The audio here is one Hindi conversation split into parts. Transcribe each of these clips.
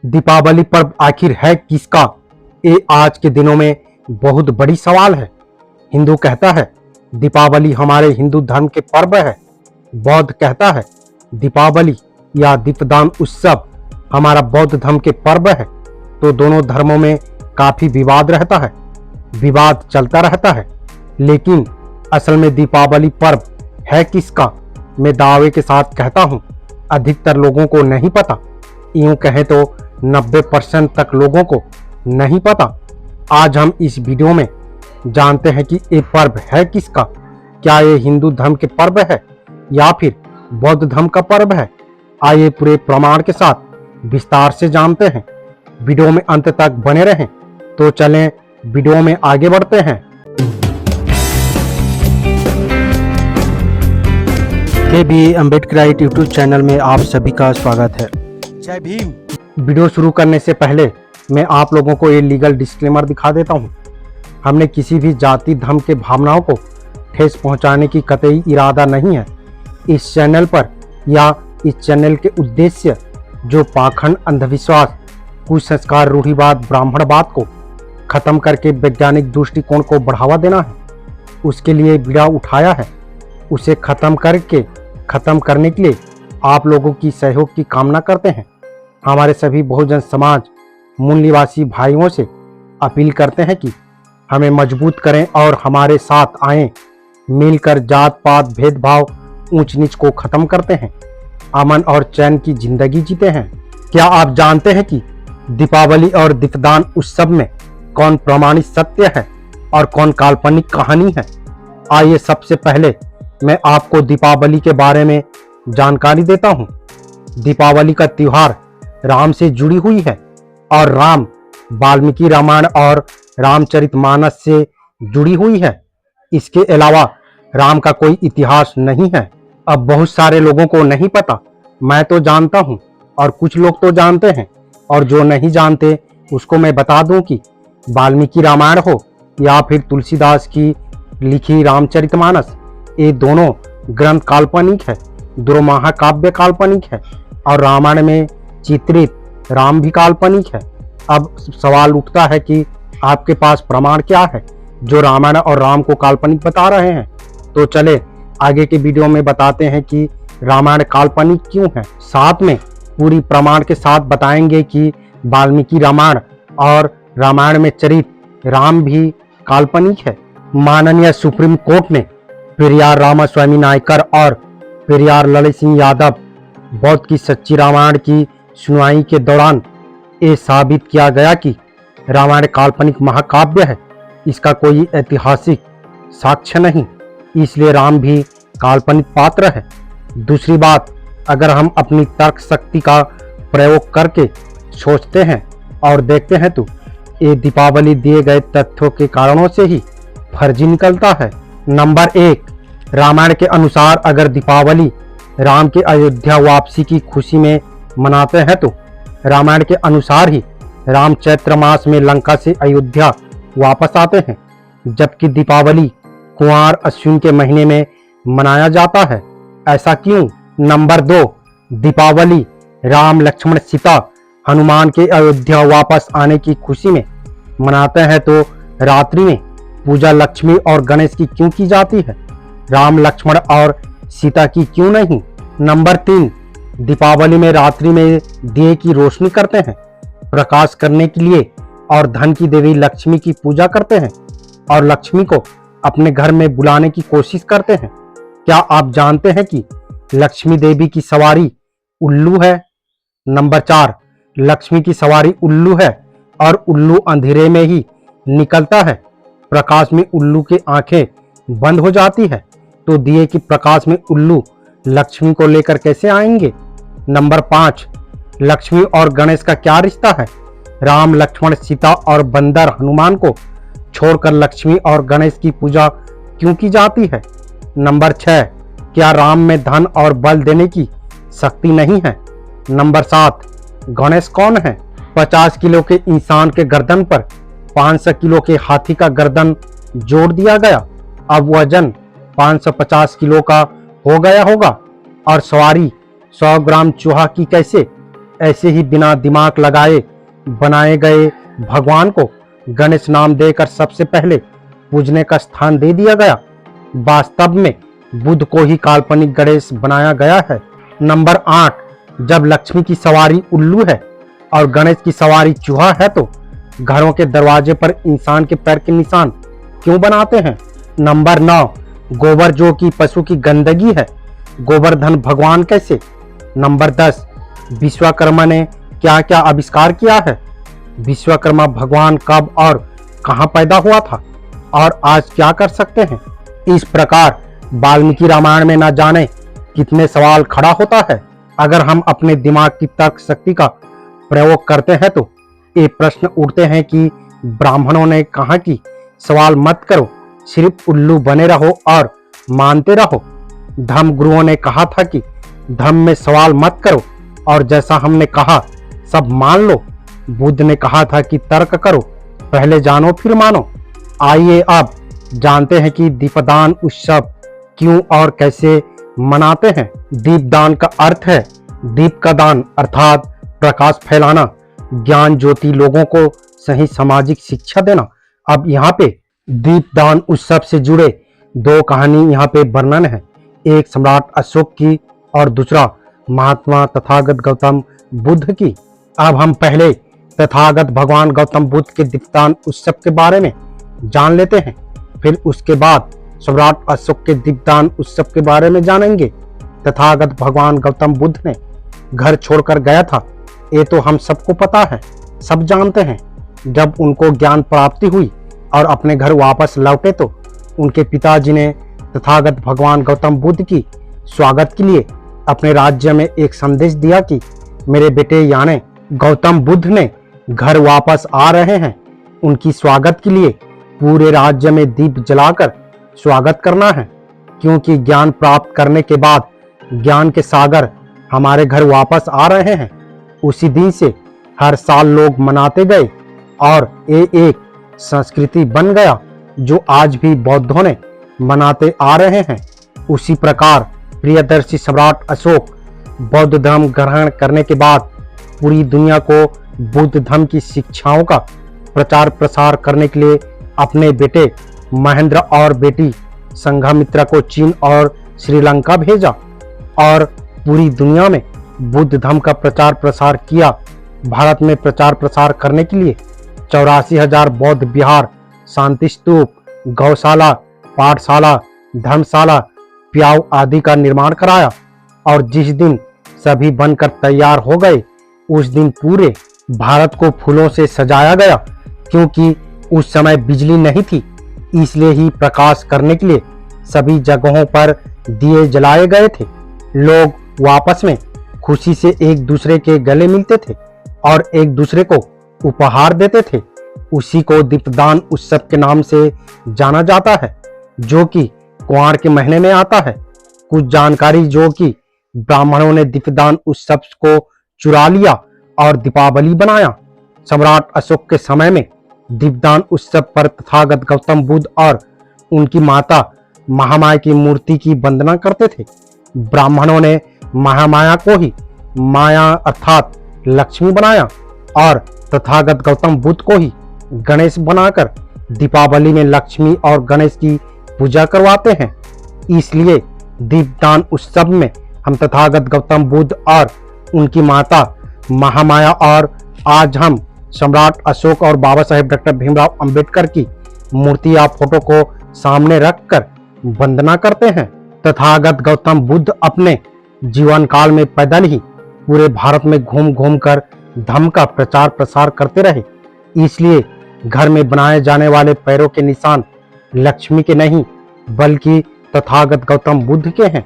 दीपावली पर्व आखिर है किसका? ये आज के दिनों में बहुत बड़ी सवाल है। हिंदू कहता है दीपावली हमारे हिंदू धर्म के पर्व है। बौद्ध कहता है दीपावली या दीपदान उत्सव हमारा बौद्ध धर्म के पर्व है। तो दोनों धर्मों में काफी विवाद रहता है, विवाद चलता रहता है। लेकिन असल में दीपावली पर्व है किसका? मैं दावे के साथ कहता हूँ अधिकतर लोगों को नहीं पता। यूं कहें तो 90% तक लोगों को नहीं पता। आज हम इस वीडियो में जानते हैं कि ये पर्व है किसका। क्या ये हिंदू धर्म के पर्व है या फिर बौद्ध धर्म का पर्व है? आइए पूरे प्रमाण के साथ विस्तार से जानते हैं। वीडियो में अंत तक बने रहें। तो चलें वीडियो में आगे बढ़ते हैं। के अम्बेडकराइट यूट्यूब चैनल में आप सभी का स्वागत है। जय भीम। वीडियो शुरू करने से पहले मैं आप लोगों को ये लीगल डिस्क्लेमर दिखा देता हूँ। हमने किसी भी जाति धर्म के भावनाओं को ठेस पहुँचाने की कतई इरादा नहीं है। इस चैनल पर या इस चैनल के उद्देश्य जो पाखंड, अंधविश्वास, कुसंस्कार, रूढ़िवाद, ब्राह्मणवाद को खत्म करके वैज्ञानिक दृष्टिकोण को बढ़ावा देना है, उसके लिए बीड़ा उठाया है। उसे खत्म करने के लिए आप लोगों की सहयोग की कामना करते हैं। हमारे सभी बहुजन समाज मूल निवासी भाइयों से अपील करते हैं कि हमें मजबूत करें और हमारे साथ आएं। मिलकर जात पात, भेदभाव, ऊंच नीच को खत्म करते हैं, अमन और चैन की जिंदगी जीते हैं। क्या आप जानते हैं कि दीपावली और दीपदान उत्सव में कौन प्रमाणित सत्य है और कौन काल्पनिक कहानी है? आइए सबसे पहले मैं आपको दीपावली के बारे में जानकारी देता हूँ। दीपावली का त्योहार राम से जुड़ी हुई है और राम वाल्मीकि रामायण और रामचरितमानस से जुड़ी हुई है। इसके अलावा राम का कोई इतिहास नहीं है। अब बहुत सारे लोगों को नहीं पता। मैं तो जानता हूँ और कुछ लोग तो जानते हैं, और जो नहीं जानते उसको मैं बता दूं कि वाल्मीकि रामायण हो या फिर तुलसीदास की लिखी रामचरितमानस, ये दोनों ग्रंथ काल्पनिक है। दोनों महाकाव्य काल्पनिक है और रामायण में चित्रित राम भी काल्पनिक है। अब सवाल उठता है कि आपके पास प्रमाण क्या है जो रामायण और राम को काल्पनिक बता रहे हैं? तो चले आगे के वीडियो में बताते हैं कि रामायण काल्पनिक क्यों है। साथ में पूरी प्रमाण के साथ बताएंगे कि वाल्मीकि रामायण और रामायण में चरित राम भी काल्पनिक है। माननीय सुप्रीम कोर्ट ने पेरियार रामास्वामी नायकर और पेरियार ललित सिंह यादव बौद्ध की सच्ची रामायण की सुनवाई के दौरान ये साबित किया गया कि रामायण काल्पनिक महाकाव्य है। इसका कोई ऐतिहासिक साक्ष्य नहीं, इसलिए राम भी काल्पनिक पात्र है। दूसरी बात, अगर हम अपनी तर्क शक्ति का प्रयोग करके सोचते हैं और देखते हैं तो ये दीपावली दिए गए तथ्यों के कारणों से ही फर्जी निकलता है। नंबर 1, रामायण के अनुसार अगर दीपावली राम के अयोध्या वापसी की खुशी में मनाते हैं तो रामायण के अनुसार ही राम चैत्र मास में लंका से अयोध्या वापस आते हैं, जबकि दीपावली कुंवार अश्विन के महीने में मनाया जाता है। ऐसा क्यों? नंबर 2, दीपावली राम, लक्ष्मण, सीता, हनुमान के अयोध्या वापस आने की खुशी में मनाते हैं तो रात्रि में पूजा लक्ष्मी और गणेश की क्यों की जाती है, राम, लक्ष्मण और सीता की क्यों नहीं? नंबर 3, दीपावली में रात्रि में दिए की रोशनी करते हैं, प्रकाश करने के लिए, और धन की देवी लक्ष्मी की पूजा करते हैं और लक्ष्मी को अपने घर में बुलाने की कोशिश करते हैं। क्या आप जानते हैं कि लक्ष्मी देवी की सवारी उल्लू है? नंबर 4, लक्ष्मी की सवारी उल्लू है और उल्लू अंधेरे में ही निकलता है। प्रकाश में उल्लू की आंखें बंद हो जाती है, तो दिए की प्रकाश में उल्लू लक्ष्मी को लेकर कैसे आएंगे? नंबर 5, लक्ष्मी और गणेश का क्या रिश्ता है? राम, लक्ष्मण, सीता और बंदर हनुमान को छोड़कर लक्ष्मी और गणेश की पूजा क्यों की जाती है? नंबर 6, क्या राम में धन और बल देने की शक्ति नहीं है? नंबर 7, गणेश कौन है? 50 किलो के इंसान के गर्दन पर 500 किलो के हाथी का गर्दन जोड़ दिया गया। अब वजन 550 किलो का हो गया होगा और सवारी 100 ग्राम चूहा की कैसे? ऐसे ही बिना दिमाग लगाए बनाए गए भगवान को गणेश नाम देकर सबसे पहले पूजने का स्थान दे दिया गया। वास्तव में बुद्ध को ही काल्पनिक गणेश बनाया गया है। नंबर 8, जब लक्ष्मी की सवारी उल्लू है और गणेश की सवारी चूहा है तो घरों के दरवाजे पर इंसान के पैर के निशान क्यों बनाते हैं? नंबर 9, गोबर जो कि पशु की गंदगी है, गोवर्धन भगवान कैसे? नंबर 10, विश्वकर्मा ने क्या क्या आविष्कार किया है? विश्वकर्मा भगवान कब और कहां पैदा हुआ था और आज क्या कर सकते हैं? इस प्रकार वाल्मीकि रामायण में न जाने कितने सवाल खड़ा होता है। अगर हम अपने दिमाग की तर्क शक्ति का प्रयोग करते हैं तो ये प्रश्न उठते हैं कि ब्राह्मणों ने कहा कि सवाल मत करो, सिर्फ उल्लू बने रहो और मानते रहो। धर्म गुरुओं ने कहा था कि धर्म में सवाल मत करो और जैसा हमने कहा सब मान लो। बुद्ध ने कहा था कि तर्क करो, पहले जानो फिर मानो। आइए अब जानते हैं कि दीपदान उत्सव क्यों और कैसे मनाते हैं। दीपदान का अर्थ है दीप का दान, अर्थात प्रकाश फैलाना, ज्ञान ज्योति लोगों को सही सामाजिक शिक्षा देना। अब यहाँ पे दीपदान उत्सव से जुड़े 2 कहानी यहाँ पे वर्णन है। एक सम्राट अशोक की और दूसरा महात्मा तथागत गौतम बुद्ध की। अब हम पहले तथागत भगवान गौतम बुद्ध के दीपदान उत्सव के बारे में जान लेते हैं, फिर उसके बाद सम्राट अशोक के दीपदान उत्सव के बारे में जानेंगे। तथागत भगवान गौतम बुद्ध ने घर छोड़कर गया था, ये तो हम सबको पता है, सब जानते हैं। जब उनको ज्ञान प्राप्ति हुई और अपने घर वापस लौटे तो उनके पिताजी ने तथागत भगवान गौतम बुद्ध की स्वागत के लिए अपने राज्य में एक संदेश दिया कि मेरे बेटे यानी गौतम बुद्ध ने घर वापस आ रहे हैं, उनकी स्वागत के लिए पूरे राज्य में दीप जलाकर स्वागत करना है, क्योंकि ज्ञान प्राप्त करने के बाद ज्ञान के सागर हमारे घर वापस आ रहे हैं। उसी दिन से हर साल लोग मनाते गए और ये एक संस्कृति बन गया जो आज भी बौद्धों ने मनाते आ रहे हैं। उसी प्रकार प्रियदर्शी सम्राट अशोक बौद्ध धर्म ग्रहण करने के बाद पूरी दुनिया को बुद्ध धर्म की शिक्षाओं का प्रचार प्रसार करने के लिए अपने बेटे महेंद्र और बेटी संघमित्रा को चीन और श्रीलंका भेजा और पूरी दुनिया में बुद्ध धर्म का प्रचार प्रसार किया। भारत में प्रचार प्रसार करने के लिए 84,000 बौद्ध विहार, शांति स्तूप, गौशाला, पाठशाला, धर्मशाला, प्याऊ आदि का निर्माण कराया और जिस दिन सभी बनकर तैयार हो गए उस दिन पूरे भारत को फूलों से सजाया गया। क्योंकि उस समय बिजली नहीं थी, इसलिए ही प्रकाश करने के लिए सभी जगहों पर दिए जलाए गए थे। लोग आपस में खुशी से एक दूसरे के गले मिलते थे और एक दूसरे को उपहार देते थे। उसी को दीपदान उत्सव के नाम से जाना जाता है, जो कि कुआर के महीने में आता है। कुछ जानकारी जो कि ब्राह्मणों ने दीपदान उत्सव को चुरा लिया और दीपावली बनाया। सम्राट अशोक के समय में दीपदान उत्सव पर तथागत गौतम बुद्ध और उनकी माता महामाया की मूर्ति की वंदना करते थे। ब्राह्मणों ने महामाया को ही माया अर्थात लक्ष्मी बनाया और तथागत गौतम बुद्ध को ही गणेश बनाकर दीपावली में लक्ष्मी और गणेश की पूजा करवाते हैं। इसलिए दीपदान उत्सव में हम तथागत गौतम बुद्ध और उनकी माता महामाया और आज हम सम्राट अशोक और बाबा साहेब डॉक्टर भीमराव अंबेडकर की मूर्ति या फोटो को सामने रखकर वंदना करते हैं। तथागत गौतम बुद्ध अपने जीवन काल में पैदल ही पूरे भारत में घूम घूम कर धर्म का प्रचार प्रसार करते रहे। इसलिए घर में बनाए जाने वाले पैरों के निशान लक्ष्मी के नहीं बल्कि तथागत गौतम बुद्ध के हैं।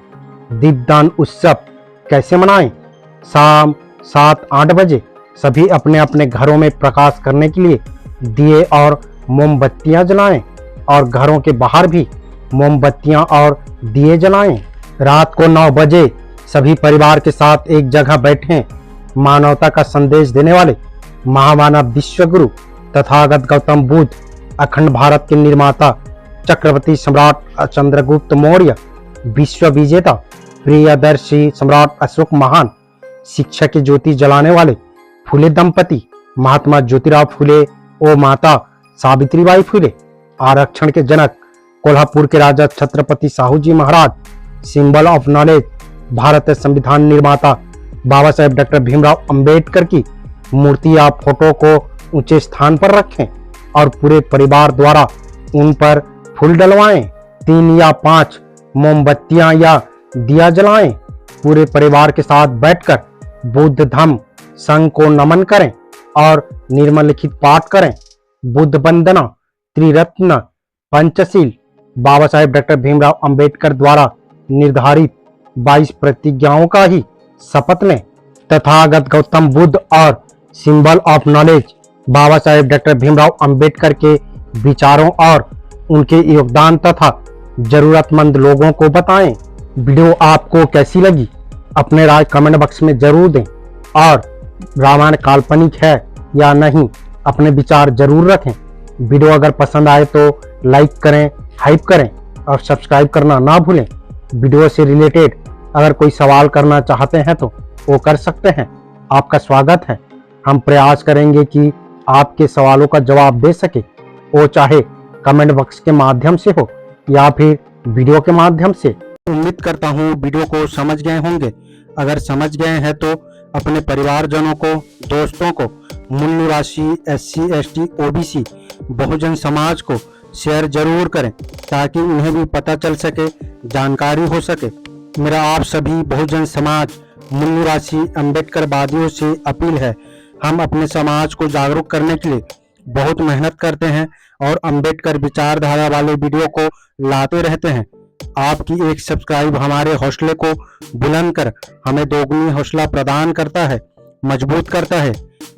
दीपदान उत्सव कैसे मनाएं? शाम 7-8 बजे सभी अपने अपने घरों में प्रकाश करने के लिए दिए और मोमबत्तियां जलाएं और घरों के बाहर भी मोमबत्तियां और दिए जलाएं। रात को 9 बजे सभी परिवार के साथ एक जगह बैठें। मानवता का संदेश देने वाले महामानव विश्वगुरु तथागत गौतम बुद्ध, अखंड भारत के निर्माता, चक्रवर्ती सम्राट चंद्रगुप्त मौर्य, विश्व विजेता प्रियदर्शी सम्राट अशोक महान, शिक्षा की ज्योति जलाने वाले फुले दंपति महात्मा ज्योतिराव फुले और माता सावित्रीबाई फुले, आरक्षण के जनक कोल्हापुर के राजा छत्रपति साहू जी महाराज, सिंबल ऑफ नॉलेज भारत संविधान निर्माता बाबा साहेब डॉक्टर भीमराव अंबेडकर की मूर्ति या फोटो को ऊंचे स्थान पर रखें और पूरे परिवार द्वारा उन पर फूल डलवाएं। 3 या 5 मोमबत्तियां या दिया जलाएं। पूरे परिवार के साथ बैठकर बुद्ध धम्म संघ को नमन करें और निम्नलिखित पाठ करें। बुद्ध वंदना, त्रिरत्न, पंचशील, बाबा साहेब डॉक्टर भीमराव अंबेडकर द्वारा निर्धारित 22 प्रतिज्ञाओं का ही शपथ लें। तथागत गौतम बुद्ध और symbol of knowledge Baba Saheb doctor Bhimrao Ambedkar के विचारों और उनके योगदान तथा जरूरतमंद लोगों को बताएं। वीडियो आपको कैसी लगी अपने राय कमेंट बॉक्स में जरूर दें और रामायण काल्पनिक है या नहीं अपने विचार जरूर रखें। वीडियो अगर पसंद आए तो लाइक करें, हाइप करें और सब्सक्राइब करना ना भूलें। वीडियो से रिलेटेड अगर कोई सवाल करना चाहते हैं तो वो कर सकते हैं। आपका स्वागत है। हम प्रयास करेंगे कि आपके सवालों का जवाब दे सके, वो चाहे कमेंट बॉक्स के माध्यम से हो या फिर वीडियो के माध्यम से। उम्मीद करता हूँ वीडियो को समझ गए होंगे। अगर समझ गए हैं तो अपने परिवारजनों को, दोस्तों को, मूल्य राशि, SC, ST, OBC, Bahujan Samaj को शेयर जरूर करें ताकि उन्हें भी पता चल सके, जानकारी हो सके। मेरा आप सभी बहुजन समाज, मूल्य राशि, अम्बेडकरवादियों से अपील है, हम अपने समाज को जागरूक करने के लिए बहुत मेहनत करते हैं और अम्बेडकर विचारधारा वाले वीडियो को लाते रहते हैं। आपकी एक सब्सक्राइब हमारे हौसले को बुलंद कर हमें दोगुनी हौसला प्रदान करता है, मजबूत करता है।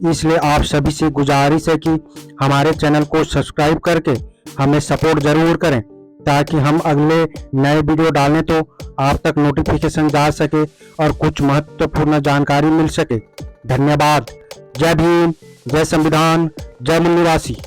इसलिए आप सभी से गुजारिश है कि हमारे चैनल को सब्सक्राइब करके हमें सपोर्ट जरूर करें ताकि हम अगले नए वीडियो डालें तो आप तक नोटिफिकेशन जा सके और कुछ महत्वपूर्ण जानकारी मिल सके। धन्यवाद। जय भीम, जय संविधान, जय मूल्य राशि।